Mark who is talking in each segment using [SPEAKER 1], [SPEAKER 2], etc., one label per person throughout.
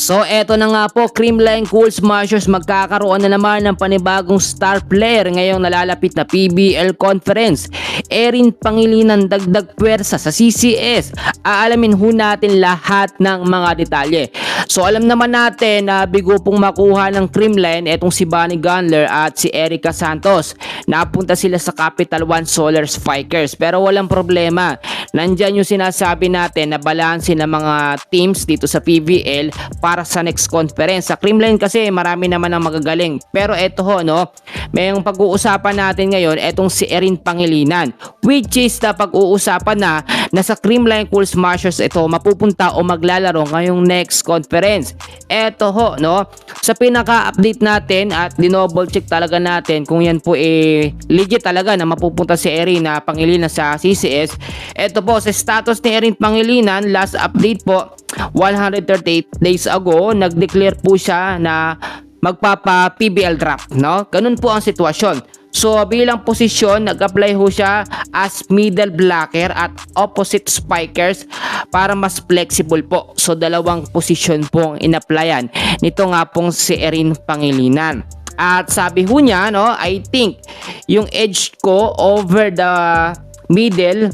[SPEAKER 1] So eto na nga po, Creamline Cool Smashers magkakaroon na naman ng panibagong star player ngayong nalalapit na PBL Conference. Erin Pangilinan dagdag pwersa sa CCS. Aalamin ho natin lahat ng mga detalye. So alam naman natin na bigo pong makuha ng Creamline etong si Bunny Gunler at si Erica Santos. Napunta sila sa Capital One Solar Spikers pero walang problema. Nandyan yung sinasabi natin na balanse ng mga teams dito sa PBL para sa next conference. Sa Creamline kasi marami naman ang magagaling. Pero eto ho, no, may yung pag-uusapan natin ngayon etong si Erin Pangilinan, which is na pag-uusapan na sa Creamline Cool Smashers ito mapupunta o maglalaro ngayong next conference. Eto ho, no, sa pinaka-update natin at dinoble check talaga natin kung yan po legit talaga na mapupunta si Erin Pangilinan sa CCS. Eto po, sa status ni Erin Pangilinan, last update po 138 days ago, nag-declare po siya na magpapa PBL draft, no? Ganun po ang sitwasyon. So bilang posisyon, nag-apply ho siya as middle blocker at opposite spikers para mas flexible po. So dalawang posisyon po ang in-applyan nito nga pong si Erin Pangilinan. At sabi ho niya, no, I think yung edge ko over the middle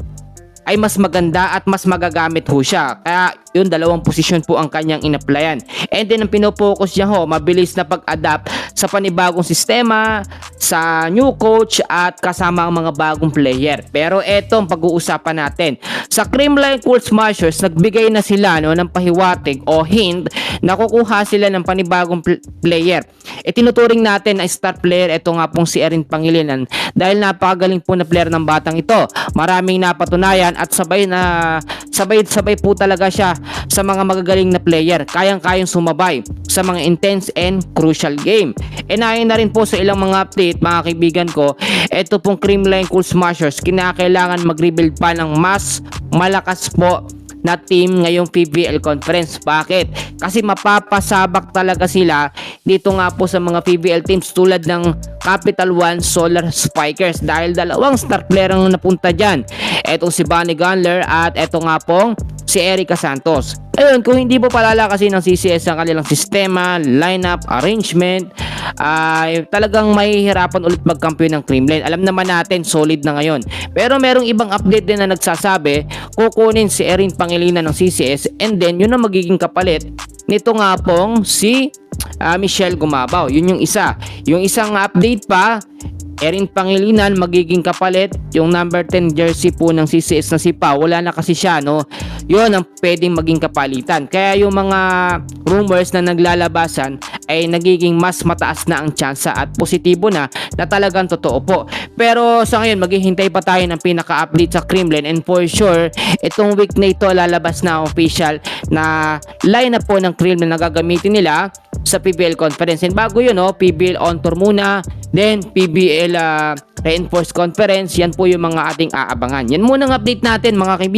[SPEAKER 1] ay mas maganda at mas magagamit ho siya. Kaya yun, dalawang posisyon po ang kanyang in-applyan. And then ang pinopokus niya ho, mabilis na pag-adapt sa panibagong sistema, sa new coach at kasama ang mga bagong player. Pero etong pag-uusapan natin. Sa Creamline Cool Smashers, nagbigay na sila, no, ng pahiwatig o hint na kukuha sila ng panibagong player. Tinuturing natin na star player ito nga pong si Erin Pangilinan dahil napakagaling po na player ng batang ito. Maraming napatunayan at sabay po talaga siya sa mga magagaling na player. Kayang-kayang sumabay sa mga intense and crucial game. Ayon na rin po sa ilang mga update, mga kaibigan ko, ito pong Creamline Cool Smashers kinakailangan mag-rebuild pa ng mas malakas po na team ngayong PBL Conference. Bakit? Kasi mapapasabak talaga sila dito nga po sa mga PBL teams tulad ng Capital One Solar Spikers dahil dalawang star player ang napunta dyan. Etong si Bunny Gunler at eto nga pong si Erica Santos. Ayun, kung hindi po palalakasin ng CCS ang kanilang sistema, lineup, arrangement, ay talagang mahihirapan ulit magkampiyon ng Creamline. Alam naman natin, solid na ngayon. Pero merong ibang update din na nagsasabi, kukunin si Erin Pangilinan ng CCS and then yun ang magiging kapalit nito nga pong si Michelle Gumabaw. Yun yung isa. Yung isang update pa, Erin Pangilinan magiging kapalit yung number 10 jersey po ng CCS na si Pau. Wala na kasi siya, no? Yun ang pwedeng maging kapalitan. Kaya yung mga rumors na naglalabasan ay nagiging mas mataas na ang tsansa at positibo na talagang totoo po. Pero sa ngayon maghihintay pa tayo ng pinaka-update sa Creamline and for sure itong week na ito lalabas na official na lineup po ng Creamline na gagamitin nila sa PBL Conference. And bago yun, no, PBL on tour muna, then PBL Reinforced Conference. Yan po yung mga ating aabangan. Yan muna ang update natin, mga kaibigan.